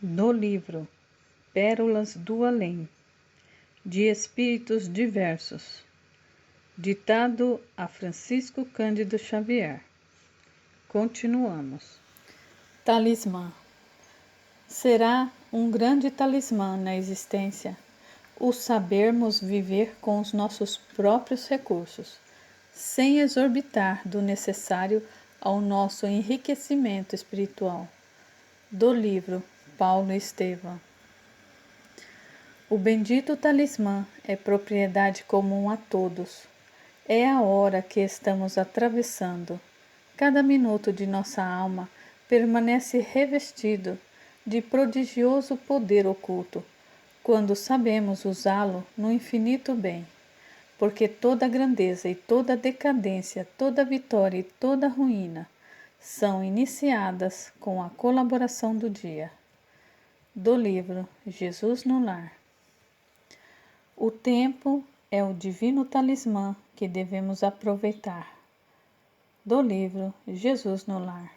No livro Pérolas do Além, de Espíritos Diversos, ditado a Francisco Cândido Xavier. Continuamos. Talismã. Será um grande talismã na existência o sabermos viver com os nossos próprios recursos, sem exorbitar do necessário ao nosso enriquecimento espiritual. Do livro Paulo Estevam. O bendito talismã é propriedade comum a todos. É a hora que estamos atravessando. Cada minuto de nossa alma permanece revestido de prodigioso poder oculto, quando sabemos usá-lo no infinito bem. Porque toda grandeza e toda decadência, toda vitória e toda ruína são iniciadas com a colaboração do dia. Do livro Jesus no Lar. O tempo é o divino talismã que devemos aproveitar. Do livro Jesus no Lar.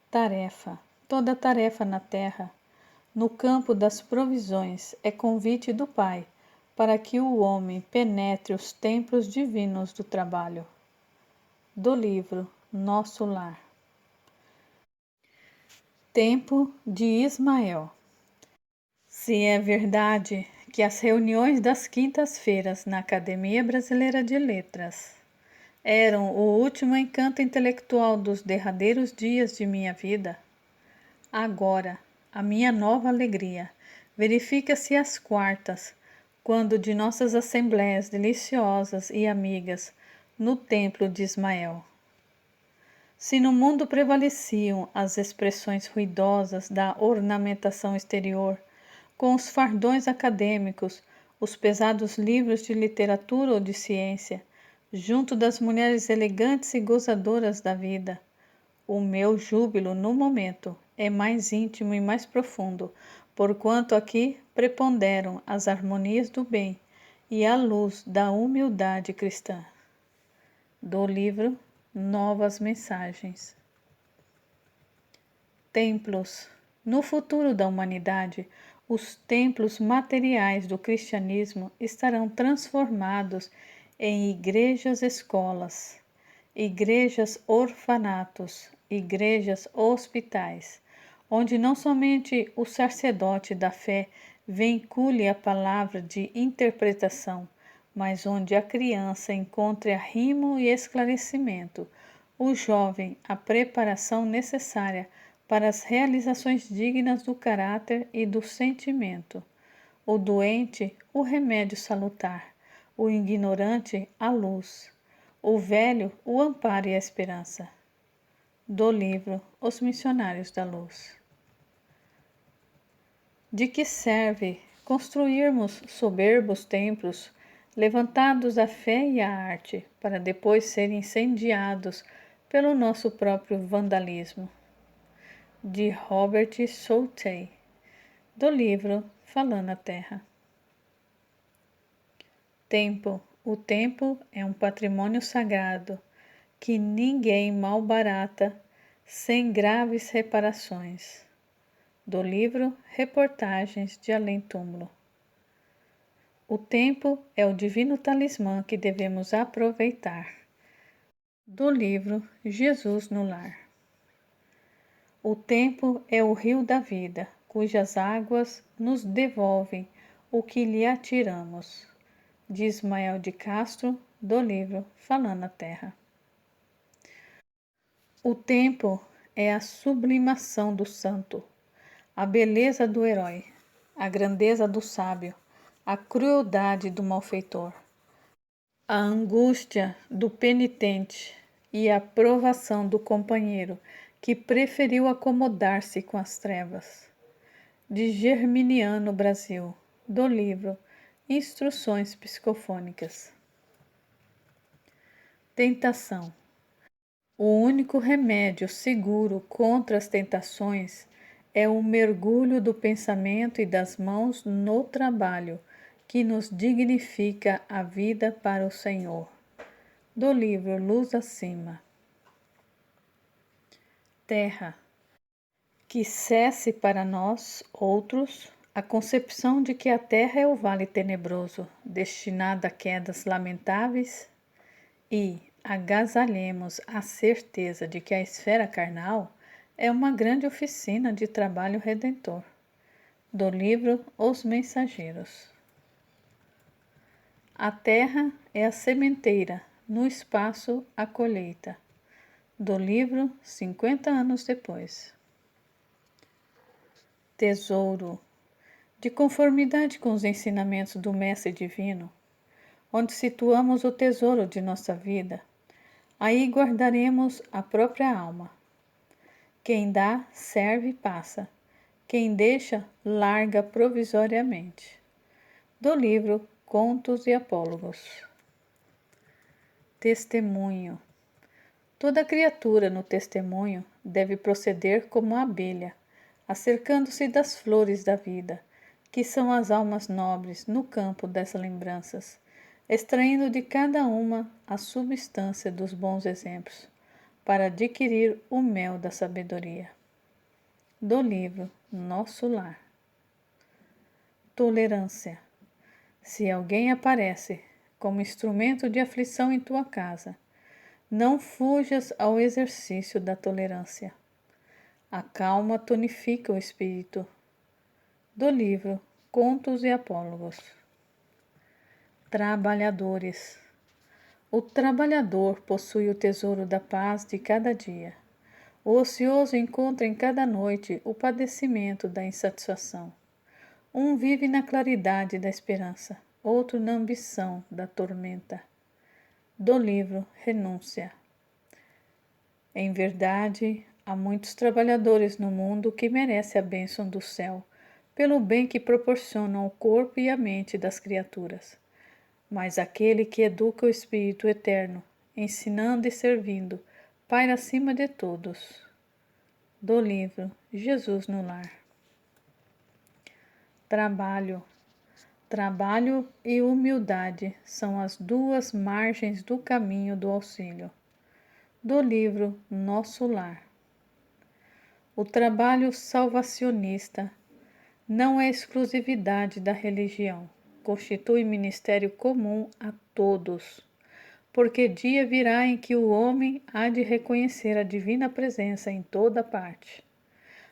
Tarefa. Toda tarefa na terra, no campo das provisões, é convite do Pai para que o homem penetre os templos divinos do trabalho. Do livro Nosso Lar. Tempo de Ismael. Se é verdade que as reuniões das quintas-feiras na Academia Brasileira de Letras eram o último encanto intelectual dos derradeiros dias de minha vida, agora a minha nova alegria verifica-se às quartas, quando de nossas assembleias deliciosas e amigas no templo de Ismael. Se no mundo prevaleciam as expressões ruidosas da ornamentação exterior, com os fardões acadêmicos, os pesados livros de literatura ou de ciência, junto das mulheres elegantes e gozadoras da vida, o meu júbilo no momento é mais íntimo e mais profundo, porquanto aqui preponderam as harmonias do bem e a luz da humildade cristã. Do livro Novas Mensagens. Templos. No futuro da humanidade, os templos materiais do cristianismo estarão transformados em igrejas-escolas, igrejas-orfanatos, igrejas-hospitais, onde não somente o sacerdote da fé vincule a palavra de interpretação, mas onde a criança encontre arrimo e esclarecimento, o jovem a preparação necessária para as realizações dignas do caráter e do sentimento, o doente o remédio salutar, o ignorante a luz, o velho o amparo e a esperança. Do livro Os Missionários da Luz. De que serve construirmos soberbos templos levantados à fé e à arte, para depois serem incendiados pelo nosso próprio vandalismo? De Robert Southey, do livro Falando a Terra. Tempo. O tempo é um patrimônio sagrado que ninguém malbarata sem graves reparações. Do livro Reportagens de Além Túmulo. O tempo é o divino talismã que devemos aproveitar. Do livro Jesus no Lar. O tempo é o rio da vida, cujas águas nos devolvem o que lhe atiramos. De Ismael de Castro, do livro Falando a Terra. O tempo é a sublimação do santo, a beleza do herói, a grandeza do sábio, a crueldade do malfeitor, a angústia do penitente e a provação do companheiro que preferiu acomodar-se com as trevas. De Germiniano Brasil, do livro Instruções Psicofônicas. Tentação. O único remédio seguro contra as tentações é o mergulho do pensamento e das mãos no trabalho que nos dignifica a vida para o Senhor. Do livro Luz Acima. Terra. Que cesse para nós, outros, a concepção de que a terra é o vale tenebroso, destinado a quedas lamentáveis, e agasalhemos a certeza de que a esfera carnal é uma grande oficina de trabalho redentor. Do livro Os Mensageiros. A terra é a sementeira, no espaço a colheita. Do livro 50 anos depois. Tesouro. De conformidade com os ensinamentos do Mestre Divino, onde situamos o tesouro de nossa vida, aí guardaremos a própria alma. Quem dá, serve e passa. Quem deixa, larga provisoriamente. Do livro Contos e Apólogos. Testemunho. Toda criatura no testemunho deve proceder como a abelha, acercando-se das flores da vida, que são as almas nobres no campo das lembranças, extraindo de cada uma a substância dos bons exemplos, para adquirir o mel da sabedoria. Do livro Nosso Lar. Tolerância. Se alguém aparece como instrumento de aflição em tua casa, não fujas ao exercício da tolerância. A calma tonifica o espírito. Do livro Contos e Apólogos. Trabalhadores. O trabalhador possui o tesouro da paz de cada dia. O ocioso encontra em cada noite o padecimento da insatisfação. Um vive na claridade da esperança, outro na ambição da tormenta. Do livro Renúncia. Em verdade, há muitos trabalhadores no mundo que merecem a bênção do céu, pelo bem que proporcionam ao corpo e à mente das criaturas. Mas aquele que educa o Espírito Eterno, ensinando e servindo, paira acima de todos. Do livro Jesus no Lar. Trabalho. Trabalho e humildade são as duas margens do caminho do auxílio. Do livro Nosso Lar. O trabalho salvacionista não é exclusividade da religião, constitui ministério comum a todos, porque dia virá em que o homem há de reconhecer a divina presença em toda parte.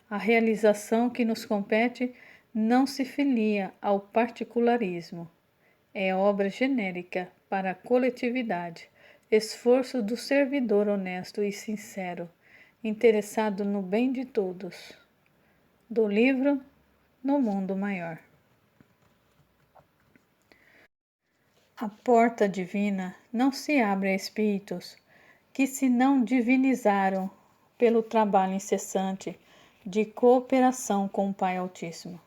A realização que nos compete não se filia ao particularismo, é obra genérica para a coletividade, esforço do servidor honesto e sincero, interessado no bem de todos. Do livro No Mundo Maior. A porta divina não se abre a espíritos que se não divinizaram pelo trabalho incessante de cooperação com o Pai Altíssimo.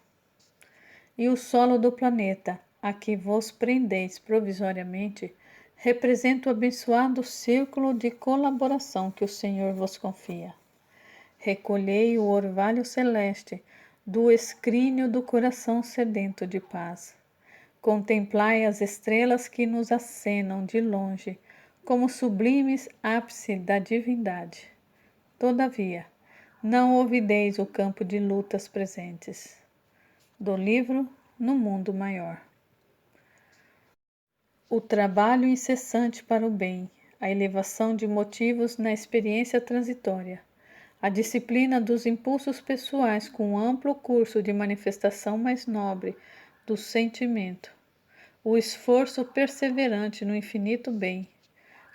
E o solo do planeta, a que vos prendeis provisoriamente, representa o abençoado círculo de colaboração que o Senhor vos confia. Recolhei o orvalho celeste do escrínio do coração sedento de paz. Contemplai as estrelas que nos acenam de longe, como sublimes ápice da divindade. Todavia, não ouvideis o campo de lutas presentes. Do livro No Mundo Maior. O trabalho incessante para o bem, a elevação de motivos na experiência transitória, a disciplina dos impulsos pessoais com um amplo curso de manifestação mais nobre do sentimento, o esforço perseverante no infinito bem,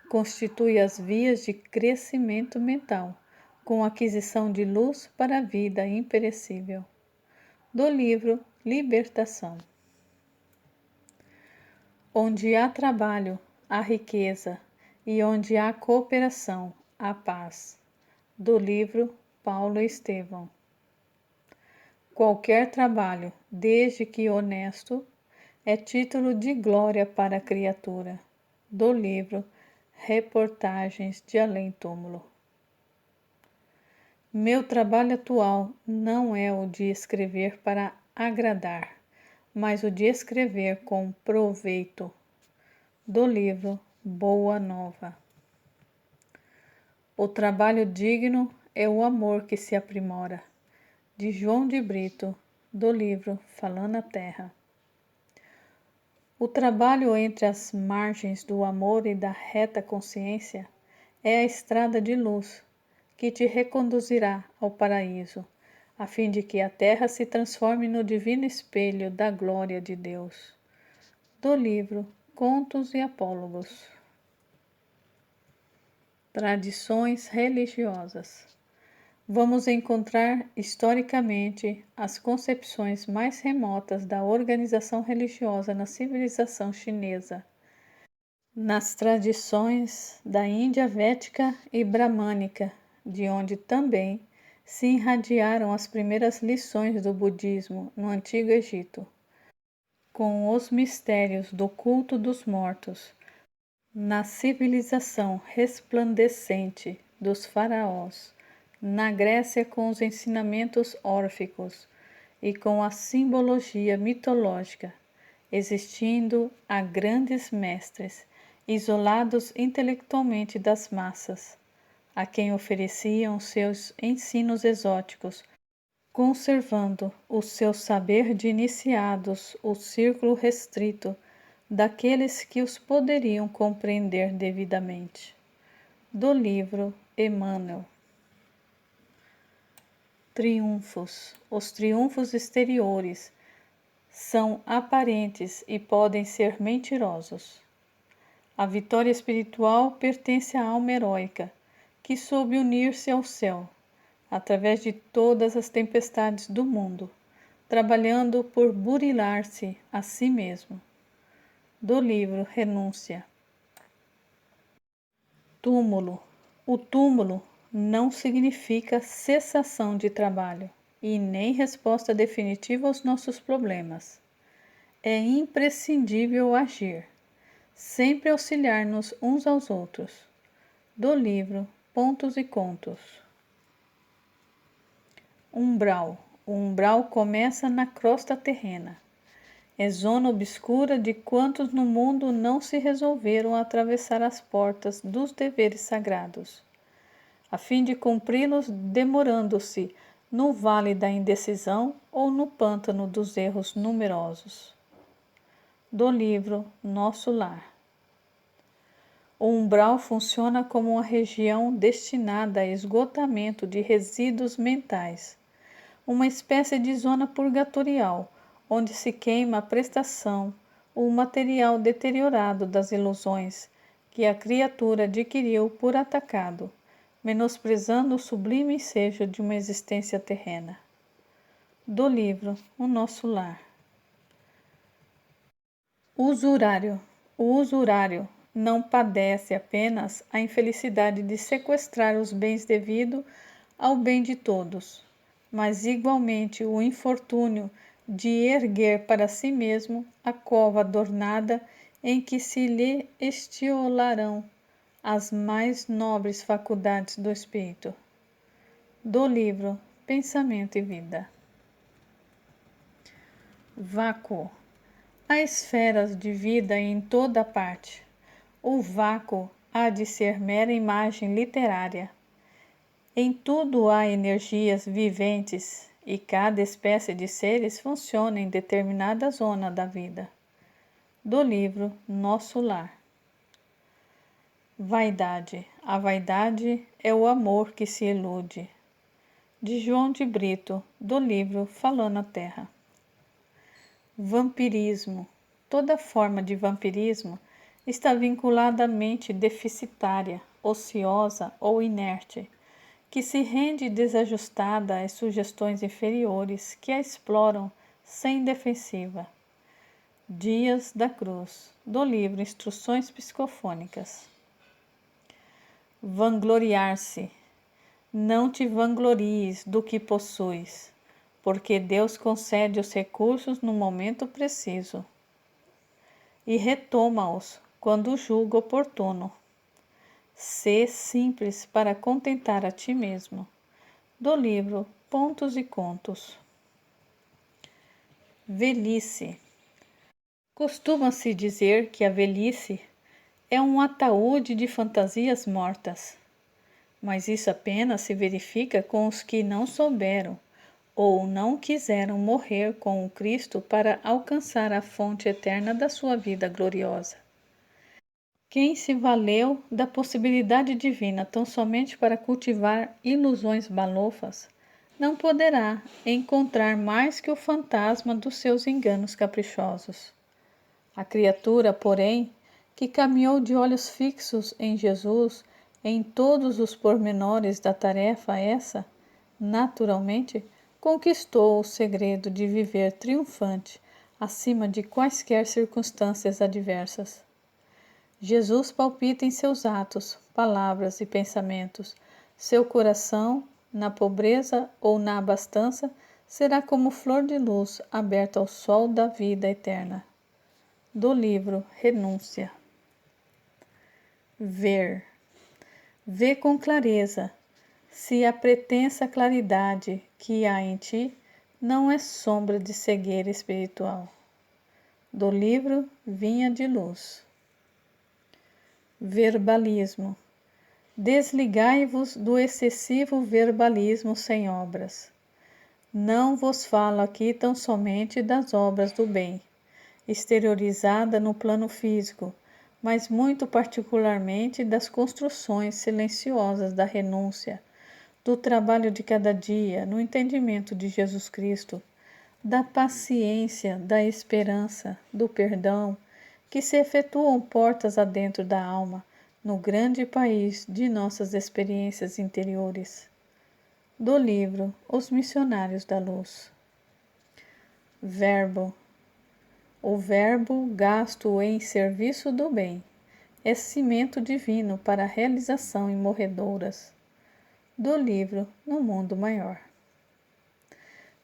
constitui as vias de crescimento mental, com aquisição de luz para a vida imperecível. Do livro Libertação. Onde há trabalho, há riqueza, e onde há cooperação, há paz. Do livro Paulo Estevão. Qualquer trabalho, desde que honesto, é título de glória para a criatura. Do livro Reportagens de Além Túmulo. Meu trabalho atual não é o de escrever para agradar, mas o de escrever com proveito. Do livro Boa Nova. O trabalho digno é o amor que se aprimora. de João de Brito, do livro Falando a Terra. O trabalho entre as margens do amor e da reta consciência é a estrada de luz que te reconduzirá ao paraíso, a fim de que a terra se transforme no divino espelho da glória de Deus. Do livro Contos e Apólogos. Tradições religiosas. Vamos encontrar historicamente as concepções mais remotas da organização religiosa na civilização chinesa, nas tradições da Índia védica e bramânica, de onde também se irradiaram as primeiras lições do budismo no Antigo Egito, com os mistérios do culto dos mortos, na civilização resplandecente dos faraós, na Grécia com os ensinamentos órficos e com a simbologia mitológica, existindo a grandes mestres, isolados intelectualmente das massas, a quem ofereciam seus ensinos exóticos, conservando o seu saber de iniciados o círculo restrito daqueles que os poderiam compreender devidamente. Do livro Emmanuel. Triunfos. Os triunfos exteriores são aparentes e podem ser mentirosos. A vitória espiritual pertence à alma heróica, que soube unir-se ao céu, através de todas as tempestades do mundo, trabalhando por burilar-se a si mesmo. Do livro Renúncia. Túmulo. O túmulo não significa cessação de trabalho e nem resposta definitiva aos nossos problemas. É imprescindível agir, sempre auxiliar-nos uns aos outros. Do livro Pontos e Contos. Umbral. O umbral começa na crosta terrena. É zona obscura de quantos no mundo não se resolveram a atravessar as portas dos deveres sagrados, a fim de cumpri-los, demorando-se no vale da indecisão ou no pântano dos erros numerosos. Do livro Nosso Lar. O umbral funciona como uma região destinada a esgotamento de resíduos mentais, uma espécie de zona purgatorial, onde se queima a prestação, o material deteriorado das ilusões que a criatura adquiriu por atacado, menosprezando o sublime ensejo de uma existência terrena. Do livro O Nosso Lar. Usurário. O usurário não padece apenas a infelicidade de sequestrar os bens devido ao bem de todos, mas igualmente o infortúnio de erguer para si mesmo a cova adornada em que se lhe estiolarão as mais nobres faculdades do espírito. Do livro Pensamento e Vida. Vácuo. Há esferas de vida em toda parte. O vácuo há de ser mera imagem literária. Em tudo há energias viventes e cada espécie de seres funciona em determinada zona da vida. Do livro Nosso Lar. Vaidade. A vaidade é o amor que se ilude. De João de Brito, do livro Falando a Terra. Vampirismo. Toda forma de vampirismo está vinculada à mente deficitária, ociosa ou inerte, que se rende desajustada às sugestões inferiores que a exploram sem defensiva. Dias da Cruz, do livro Instruções Psicofônicas. Vangloriar-se. Não te vanglories do que possuis, porque Deus concede os recursos no momento preciso e retoma-os quando julga oportuno. Sê simples para contentar a ti mesmo. Do livro Pontos e Contos. Velhice. Costuma-se dizer que a velhice é um ataúde de fantasias mortas, mas isso apenas se verifica com os que não souberam ou não quiseram morrer com o Cristo para alcançar a fonte eterna da sua vida gloriosa. Quem se valeu da possibilidade divina tão somente para cultivar ilusões balofas, não poderá encontrar mais que o fantasma dos seus enganos caprichosos. A criatura, porém, que caminhou de olhos fixos em Jesus, em todos os pormenores da tarefa essa, naturalmente, conquistou o segredo de viver triunfante acima de quaisquer circunstâncias adversas. Jesus palpita em seus atos, palavras e pensamentos. Seu coração, na pobreza ou na abastança, será como flor de luz aberta ao sol da vida eterna. Do livro Renúncia. Ver. Vê com clareza, se a pretensa claridade que há em ti não é sombra de cegueira espiritual. Do livro Vinha de Luz. Verbalismo. Desligai-vos do excessivo verbalismo sem obras. Não vos falo aqui tão somente das obras do bem, exteriorizada no plano físico, mas muito particularmente das construções silenciosas da renúncia, do trabalho de cada dia no entendimento de Jesus Cristo, da paciência, da esperança, do perdão, que se efetuam portas adentro da alma, no grande país de nossas experiências interiores. Do livro Os Missionários da Luz. Verbo. O verbo gasto em serviço do bem é cimento divino para a realização em morredouras. Do livro No Mundo Maior.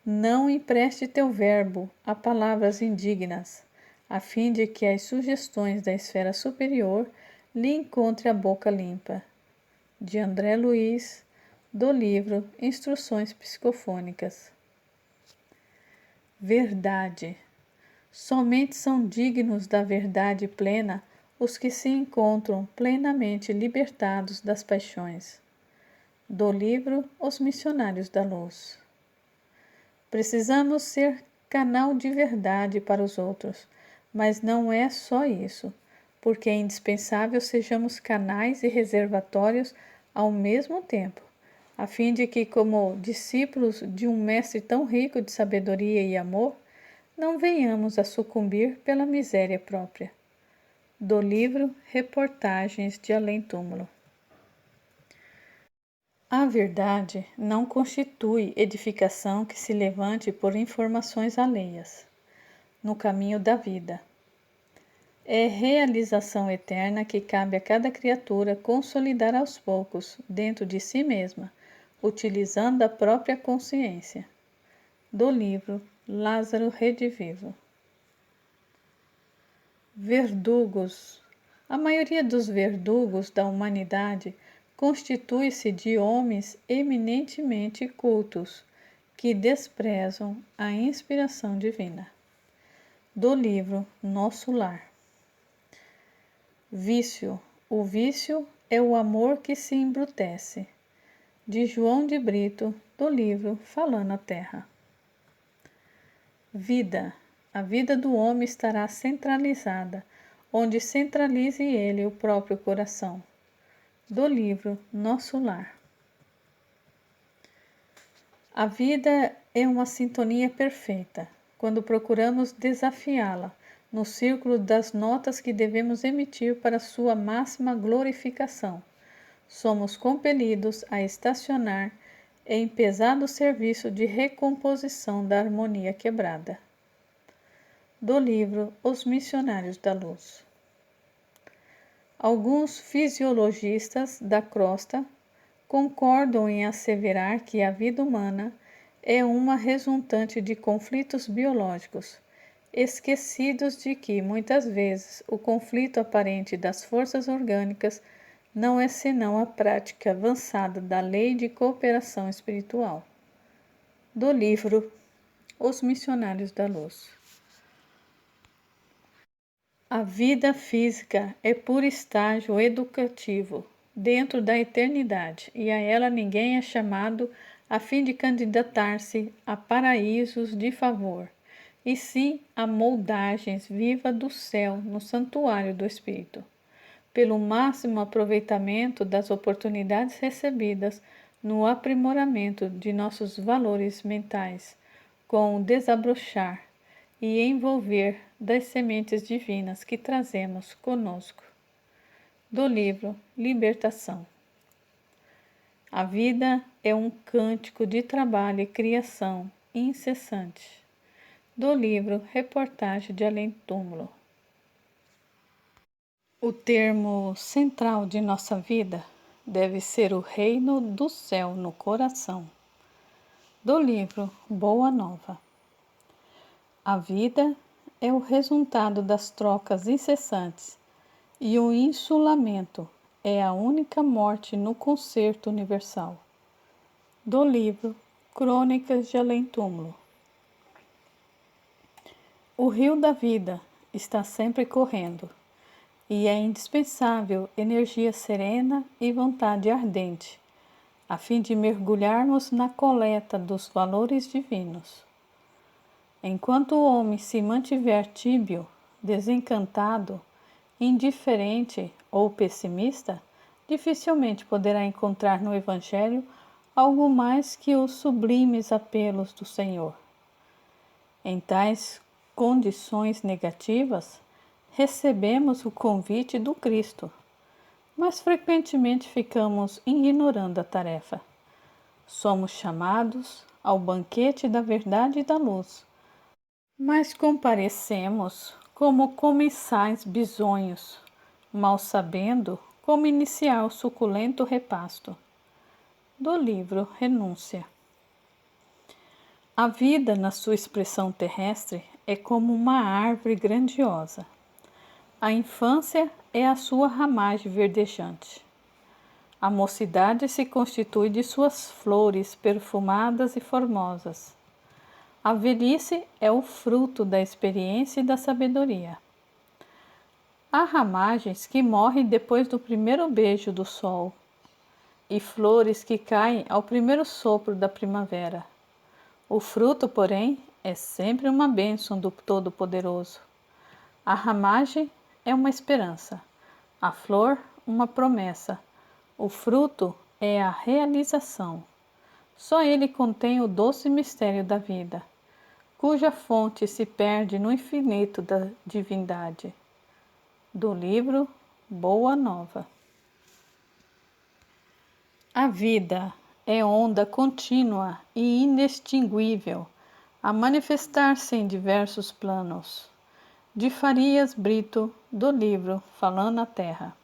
Não empreste teu verbo a palavras indignas, a fim de que as sugestões da esfera superior lhe encontre a boca limpa. De André Luiz, do livro Instruções Psicofônicas. Verdade. Somente são dignos da verdade plena os que se encontram plenamente libertados das paixões. Do livro Os Missionários da Luz. Precisamos ser canal de verdade para os outros, mas não é só isso, porque é indispensável sejamos canais e reservatórios ao mesmo tempo, a fim de que, como discípulos de um mestre tão rico de sabedoria e amor, não venhamos a sucumbir pela miséria própria. Do livro Reportagens de Além-Túmulo. A verdade não constitui edificação que se levante por informações alheias, no caminho da vida. É realização eterna que cabe a cada criatura consolidar aos poucos, dentro de si mesma, utilizando a própria consciência. Do livro Lázaro Redivivo. Verdugos. A maioria dos verdugos da humanidade constitui-se de homens eminentemente cultos, que desprezam a inspiração divina. Do livro Nosso Lar. Vício. O vício é o amor que se embrutece. De João de Brito, do livro Falando a Terra. Vida. A vida do homem estará centralizada, onde centralize ele o próprio coração. Do livro Nosso Lar. A vida é uma sintonia perfeita, quando procuramos desafiá-la no círculo das notas que devemos emitir para sua máxima glorificação. Somos compelidos a estacionar em pesado serviço de recomposição da harmonia quebrada. Do livro Os Missionários da Luz. Alguns fisiologistas da crosta concordam em asseverar que a vida humana é uma resultante de conflitos biológicos, esquecidos de que, muitas vezes, o conflito aparente das forças orgânicas não é senão a prática avançada da lei de cooperação espiritual. Do livro Os Missionários da Luz. A vida física é puro estágio educativo dentro da eternidade, e a ela ninguém é chamado a fim de candidatar-se a paraísos de favor, e sim a moldagens vivas do céu no santuário do Espírito, pelo máximo aproveitamento das oportunidades recebidas no aprimoramento de nossos valores mentais, com o desabrochar e envolver das sementes divinas que trazemos conosco. Do livro Libertação. A vida é um cântico de trabalho e criação incessante. Do livro Reportagem de Além Túmulo. O termo central de nossa vida deve ser o reino do céu no coração. Do livro Boa Nova. A vida é o resultado das trocas incessantes e o insulamento é a única morte no concerto universal. Do livro Crônicas de Além Túmulo. O rio da vida está sempre correndo e é indispensável energia serena e vontade ardente, a fim de mergulharmos na coleta dos valores divinos. Enquanto o homem se mantiver tíbio, desencantado, indiferente ou pessimista, dificilmente poderá encontrar no Evangelho algo mais que os sublimes apelos do Senhor. Em tais condições negativas, recebemos o convite do Cristo, mas frequentemente ficamos ignorando a tarefa. Somos chamados ao banquete da verdade e da luz, mas comparecemos como comensais bisonhos, mal sabendo como iniciar o suculento repasto. Do livro Renúncia. A vida, na sua expressão terrestre, é como uma árvore grandiosa. A infância é a sua ramagem verdejante. A mocidade se constitui de suas flores perfumadas e formosas. A velhice é o fruto da experiência e da sabedoria. Há ramagens que morrem depois do primeiro beijo do sol, e flores que caem ao primeiro sopro da primavera. O fruto, porém, é sempre uma bênção do Todo-Poderoso. A ramagem é uma esperança, a flor, uma promessa, o fruto é a realização. Só ele contém o doce mistério da vida, cuja fonte se perde no infinito da divindade. Do livro Boa Nova. A vida é onda contínua e inextinguível, a manifestar-se em diversos planos. De Farias Brito, do livro Falando a Terra.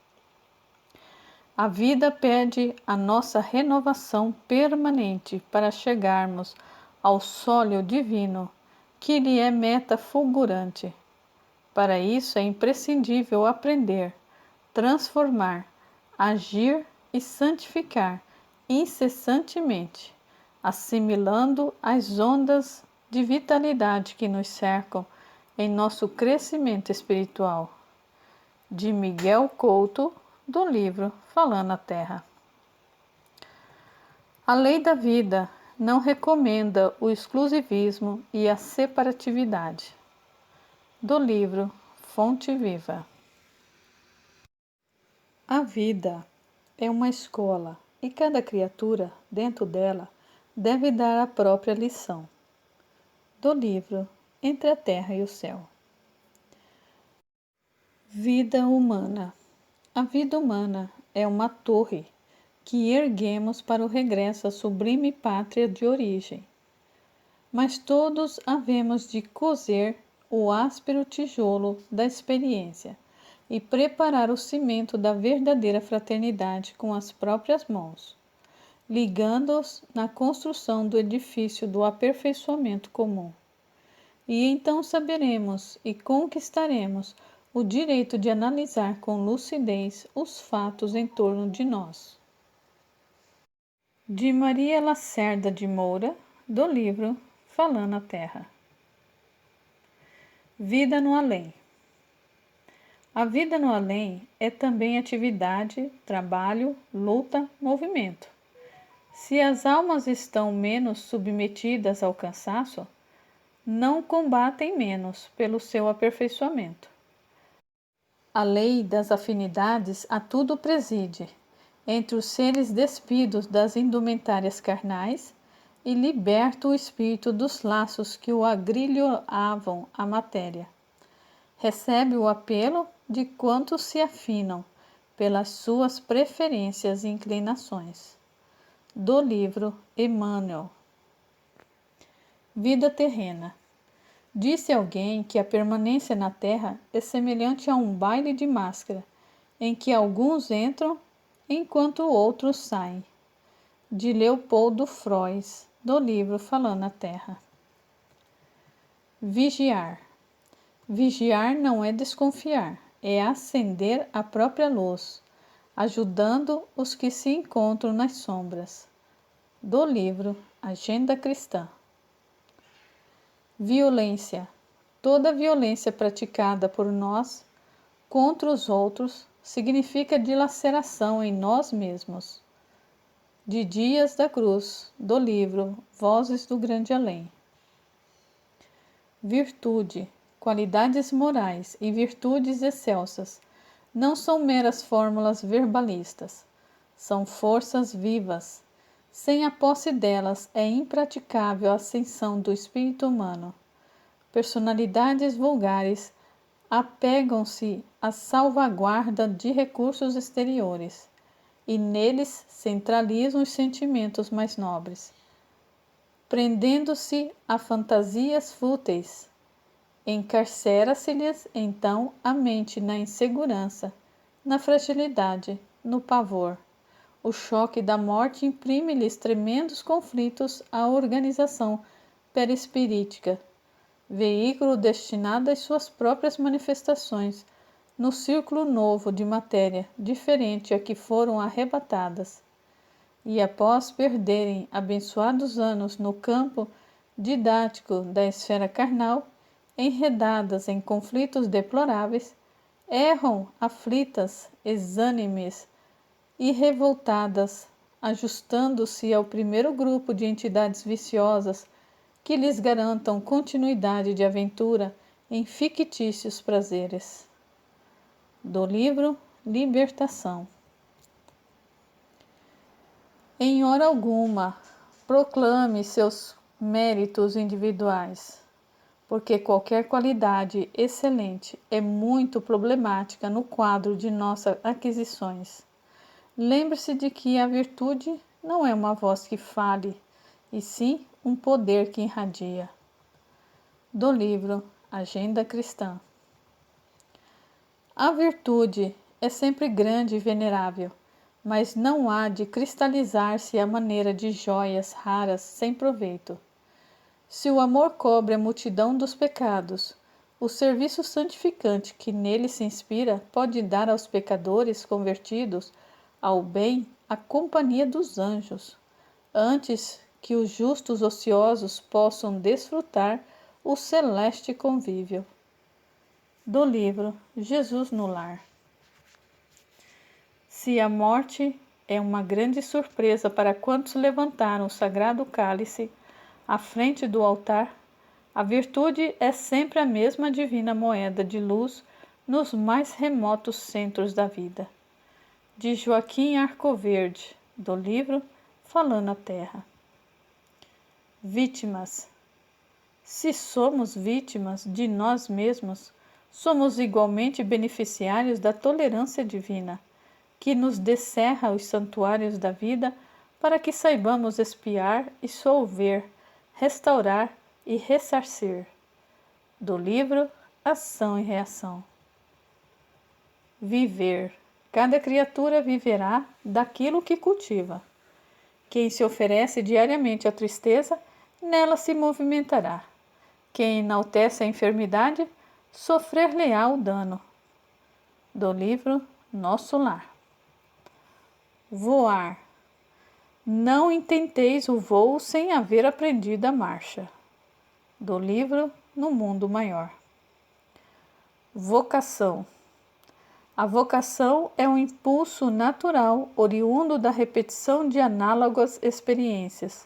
A vida pede a nossa renovação permanente para chegarmos ao sólio divino, que lhe é meta fulgurante. Para isso é imprescindível aprender, transformar, agir e santificar incessantemente, assimilando as ondas de vitalidade que nos cercam em nosso crescimento espiritual. De Miguel Couto, do livro Falando a Terra. A lei da vida não recomenda o exclusivismo e a separatividade. Do livro Fonte Viva. A vida é uma escola e cada criatura dentro dela deve dar a própria lição. Do livro Entre a Terra e o Céu. Vida humana. A vida humana é uma torre que erguemos para o regresso à sublime pátria de origem. Mas todos havemos de coser o áspero tijolo da experiência e preparar o cimento da verdadeira fraternidade com as próprias mãos, ligando-os na construção do edifício do aperfeiçoamento comum. E então saberemos e conquistaremos o direito de analisar com lucidez os fatos em torno de nós. De Maria Lacerda de Moura, do livro Falando a Terra. Vida no além. A vida no além é também atividade, trabalho, luta, movimento. Se as almas estão menos submetidas ao cansaço, não combatem menos pelo seu aperfeiçoamento. A lei das afinidades a tudo preside, entre os seres despidos das indumentárias carnais e liberta o espírito dos laços que o agrilhoavam à matéria. Recebe o apelo de quantos se afinam pelas suas preferências e inclinações. Do livro Emmanuel. Vida terrena. Disse alguém que a permanência na Terra é semelhante a um baile de máscara, em que alguns entram enquanto outros saem. De Leopoldo Frois, do livro Falando a Terra. Vigiar. Vigiar não é desconfiar, é acender a própria luz, ajudando os que se encontram nas sombras. Do livro Agenda Cristã. Violência. Toda violência praticada por nós contra os outros significa dilaceração em nós mesmos. De Dias da Cruz, do livro Vozes do Grande Além. Virtude. Qualidades morais e virtudes excelsas não são meras fórmulas verbalistas, são forças vivas. Sem a posse delas é impraticável a ascensão do espírito humano. Personalidades vulgares apegam-se à salvaguarda de recursos exteriores e neles centralizam os sentimentos mais nobres, prendendo-se a fantasias fúteis. Encarcera-se-lhes então a mente na insegurança, na fragilidade, no pavor. O choque da morte imprime-lhes tremendos conflitos à organização perispirítica, veículo destinado às suas próprias manifestações, no círculo novo de matéria, diferente a que foram arrebatadas. E após perderem abençoados anos no campo didático da esfera carnal, enredadas em conflitos deploráveis, erram aflitas, exânimes e revoltadas, ajustando-se ao primeiro grupo de entidades viciosas que lhes garantam continuidade de aventura em fictícios prazeres. Do livro Libertação. Em hora alguma, proclame seus méritos individuais, porque qualquer qualidade excelente é muito problemática no quadro de nossas aquisições. Lembre-se de que a virtude não é uma voz que fale, e sim um poder que irradia. Do livro Agenda Cristã. A virtude é sempre grande e venerável, mas não há de cristalizar-se à maneira de joias raras sem proveito. Se o amor cobre a multidão dos pecados, o serviço santificante que nele se inspira pode dar aos pecadores convertidos ao bem a companhia dos anjos, antes que os justos ociosos possam desfrutar o celeste convívio. Do livro Jesus no Lar. Se a morte é uma grande surpresa para quantos levantaram o sagrado cálice à frente do altar, a virtude é sempre a mesma divina moeda de luz nos mais remotos centros da vida. De Joaquim Arcoverde, do livro Falando a Terra. Vítimas. Se somos vítimas de nós mesmos, somos igualmente beneficiários da tolerância divina, que nos descerra os santuários da vida para que saibamos expiar e solver, restaurar e ressarcir. Do livro Ação e Reação. Viver. Cada criatura viverá daquilo que cultiva. Quem se oferece diariamente à tristeza, nela se movimentará. Quem enaltece a enfermidade, sofrer-lhe-á o dano. Do livro Nosso Lar. Voar. Não intenteis o voo sem haver aprendido a marcha. Do livro No Mundo Maior. Vocação. A vocação é um impulso natural oriundo da repetição de análogas experiências,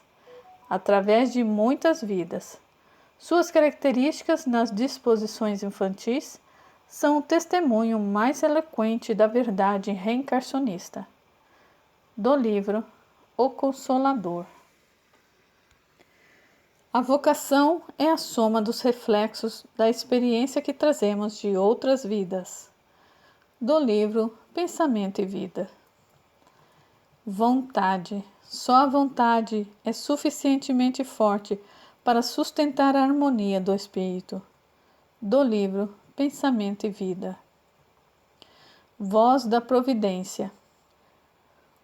através de muitas vidas. Suas características nas disposições infantis são o testemunho mais eloquente da verdade reencarnacionista. Do livro O Consolador. A vocação é a soma dos reflexos da experiência que trazemos de outras vidas. Do livro Pensamento e Vida. Vontade. Só a vontade é suficientemente forte para sustentar a harmonia do espírito. Do livro Pensamento e Vida. Voz da Providência.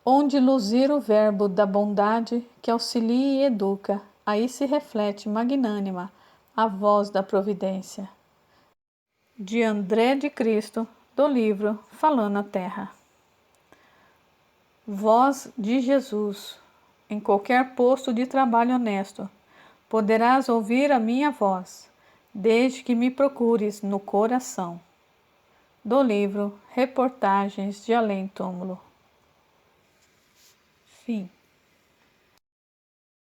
Onde luzir o verbo da bondade que auxilia e educa, aí se reflete magnânima a voz da providência. De André de Cristo, do livro Falando a Terra. Voz de Jesus. Em qualquer posto de trabalho honesto, poderás ouvir a minha voz, desde que me procures no coração. Do livro Reportagens de Além Túmulo. Fim.